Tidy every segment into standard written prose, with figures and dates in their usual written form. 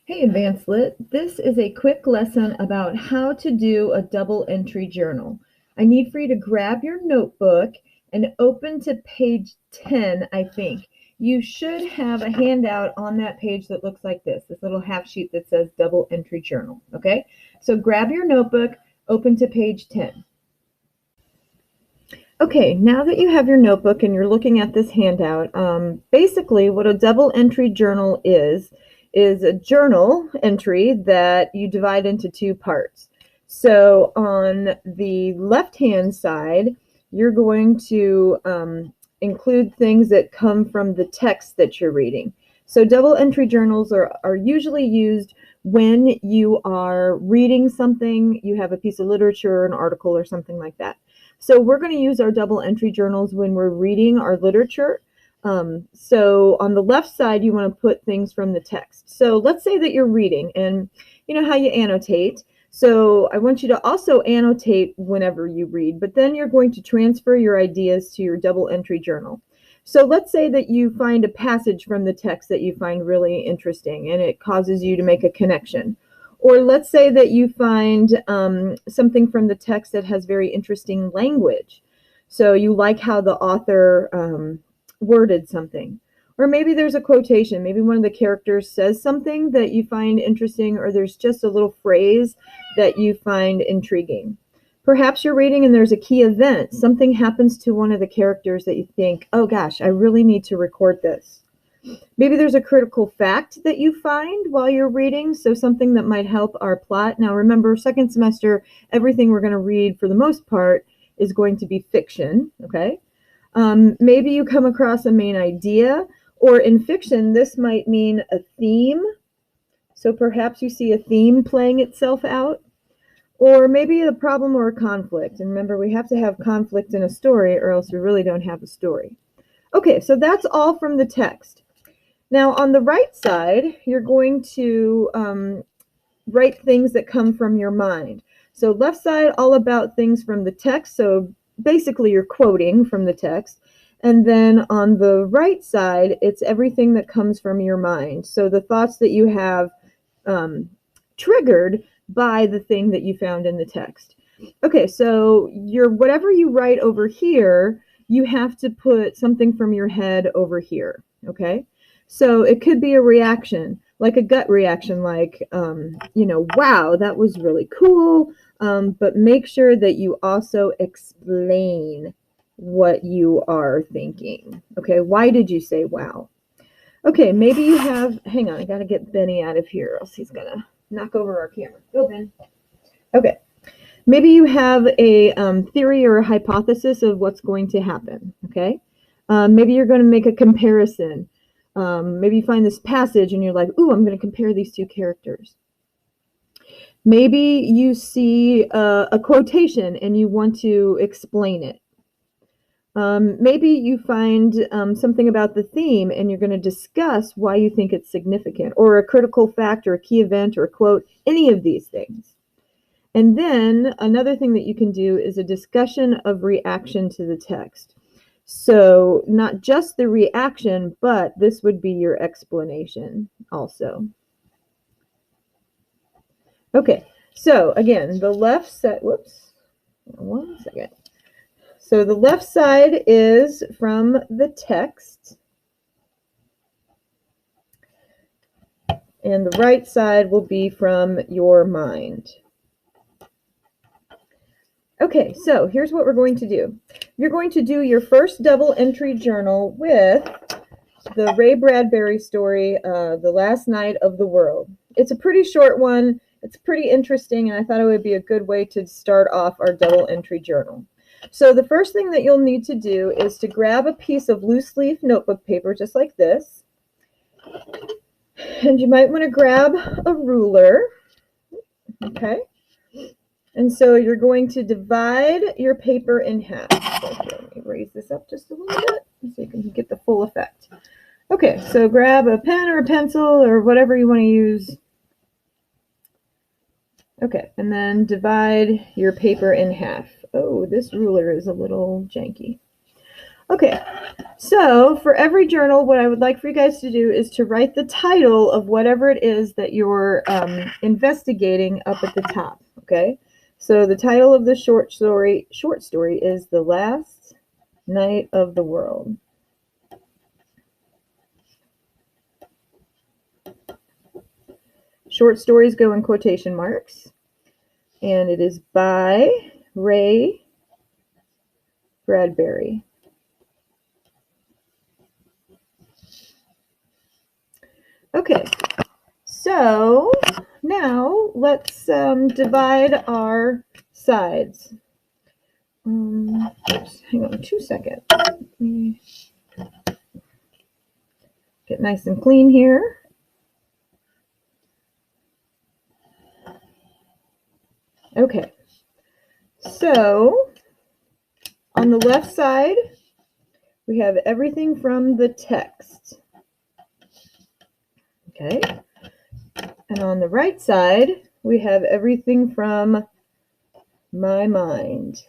Hey Advanced Lit, this is a quick lesson about how to do a double entry journal. I need for you to grab your notebook and open to page 10, I think. You should have a handout on that page that looks like this little half sheet that says double entry journal, okay? So grab your notebook, open to page 10. Okay, now that you have your notebook and you're looking at this handout, basically what a double entry journal is a journal entry that you divide into two parts. So on the left-hand side, you're going to include things that come from the text that you're reading. So double entry journals are usually used when you are reading something, you have a piece of literature, an article, or something like that. So we're going to use our double entry journals when we're reading our literature. So on the left side, you want to put things from the text. So let's say that you're reading, and you know how you annotate. So I want you to also annotate whenever you read, but then you're going to transfer your ideas to your double entry journal. So let's say that you find a passage from the text that you find really interesting and it causes you to make a connection. Or let's say that you find something from the text that has very interesting language. So you like how the author worded something. Or maybe there's a quotation. Maybe one of the characters says something that you find interesting, or there's just a little phrase that you find intriguing. Perhaps you're reading and there's a key event. Something happens to one of the characters that you think, oh gosh, I really need to record this. Maybe there's a critical fact that you find while you're reading, so something that might help our plot. Now remember, second semester, everything we're going to read for the most part is going to be fiction, okay? Maybe you come across a main idea, or in fiction, this might mean a theme. So perhaps you see a theme playing itself out. Or maybe a problem or a conflict. And remember, we have to have conflict in a story or else we really don't have a story. Okay, so that's all from the text. Now on the right side, you're going to write things that come from your mind. So left side, all about things from the text. So basically you're quoting from the text. And then on the right side, it's everything that comes from your mind. So the thoughts that you have triggered by the thing that you found in the text. Okay, so whatever you write over here, you have to put something from your head over here, okay? So it could be a reaction, like a gut reaction, like, wow, that was really cool. But make sure that you also explain what you are thinking. Okay, why did you say wow? Okay, maybe you have, hang on, I gotta get Benny out of here, or else he's gonna knock over our camera. Go, Ben. Okay, maybe you have a theory or a hypothesis of what's going to happen, okay? Maybe you're going to make a comparison. Maybe you find this passage and you're like, ooh, I'm going to compare these two characters. Maybe you see a quotation and you want to explain it. Maybe you find something about the theme and you're going to discuss why you think it's significant, or a critical fact or a key event or a quote, any of these things. And then another thing that you can do is a discussion of reaction to the text. So not just the reaction, but this would be your explanation also. Okay, so again, the left side, whoops, 1 second. So the left side is from the text, and the right side will be from your mind. Okay, so here's what we're going to do. You're going to do your first double entry journal with the Ray Bradbury story, The Last Night of the World. It's a pretty short one. It's pretty interesting, and I thought it would be a good way to start off our double entry journal. So the first thing that you'll need to do is to grab a piece of loose leaf notebook paper just like this. And you might want to grab a ruler. Okay. And so you're going to divide your paper in half. So let me raise this up just a little bit so you can get the full effect. Okay, so grab a pen or a pencil or whatever you want to use. Okay, and then divide your paper in half. Oh, this ruler is a little janky. Okay, So for every journal, what I would like for you guys to do is to write the title of whatever it is that you're investigating up at the top, okay? So the title of the short story is The Last Night of the World. Short stories go in quotation marks, and it is by Ray Bradbury. Okay, so now let's divide our sides. Oops, hang on 2 seconds. Let me get nice and clean here. Okay, so on the left side, we have everything from the text. Okay, and on the right side, we have everything from my mind.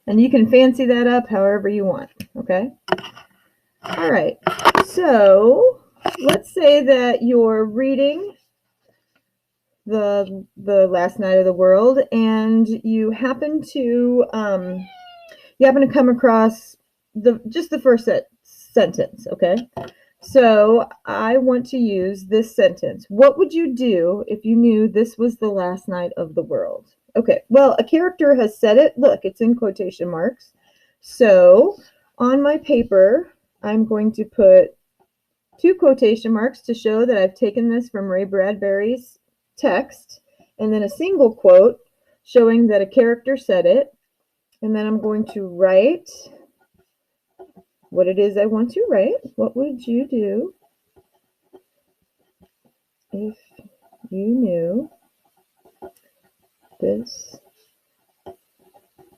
And you can fancy that up however you want, okay? All right, so let's say that you're reading the Last Night of the World, and you happen to come across just the first sentence, okay? So I want to use this sentence. What would you do if you knew this was the last night of the world? Okay, well, a character has said it. Look, it's in quotation marks. So on my paper, I'm going to put 2 quotation marks to show that I've taken this from Ray Bradbury's text, and then a single quote showing that a character said it. And then I'm going to write what it is I want to write. What would you do if you knew this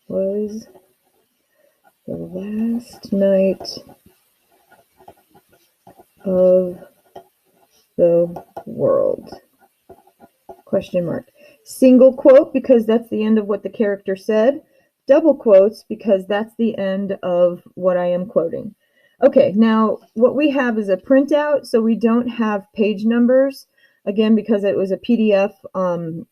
was the last night of the world? Question mark. Single quote, because that's the end of what the character said. Double quotes, because that's the end of what I am quoting. Okay, now what we have is a printout, so we don't have page numbers, again, because it was a PDF on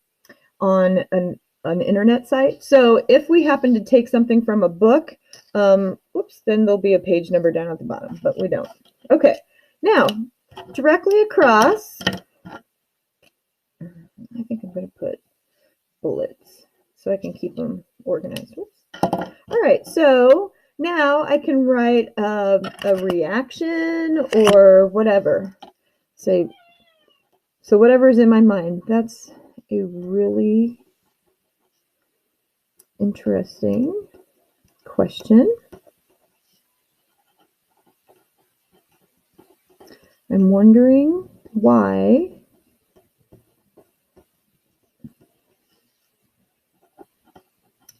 an internet site. So if we happen to take something from a book, whoops, then there'll be a page number down at the bottom, but we don't. Okay, now directly across, I think I'm going to put bullets so I can keep them organized. Whoops. All right, so now I can write a reaction or whatever. Say, so whatever's in my mind. That's a really interesting question. I'm wondering why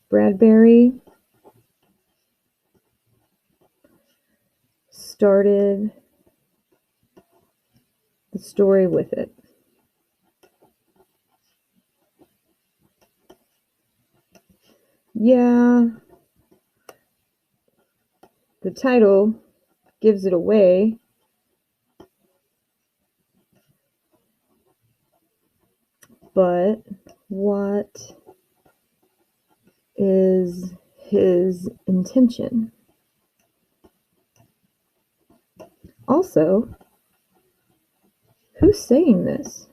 Bradbury started the story with it. Yeah, the title gives it away. But what is his intention? Also, who's saying this?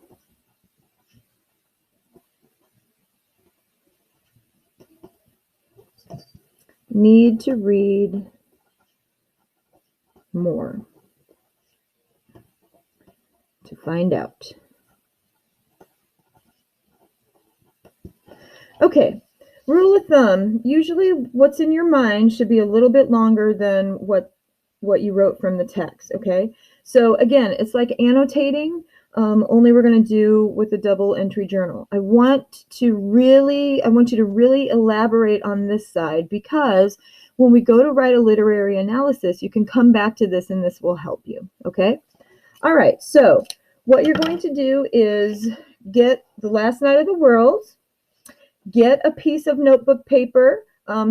Need to read more to find out. Okay, rule of thumb, usually what's in your mind should be a little bit longer than what you wrote from the text, okay? So again, it's like annotating, only we're going to do with a double entry journal. I want you to really elaborate on this side, because when we go to write a literary analysis, you can come back to this and this will help you, okay? All right, so what you're going to do is get The Last Night of the World, get a piece of notebook paper.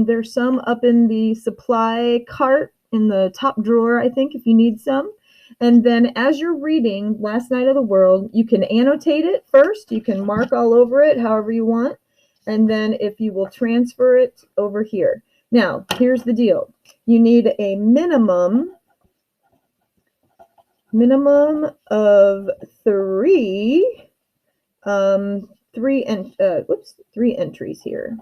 There's some up in the supply cart in the top drawer, I think, if you need some. And then as you're reading Last Night of the World, you can annotate it first. You can mark all over it however you want. And then if you will transfer it over here. Now, here's the deal. You need a minimum of three entries here.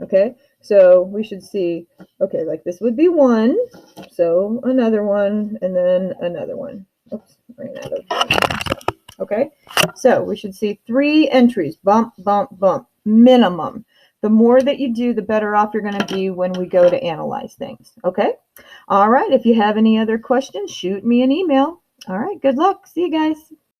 Okay, so we should see, okay, like this would be one, so another one, and then another one. Oops, ran out of. Okay, so we should see 3 entries, bump, bump, bump, minimum. The more that you do, the better off you're going to be when we go to analyze things. Okay, all right, if you have any other questions, shoot me an email. All right, good luck. See you guys.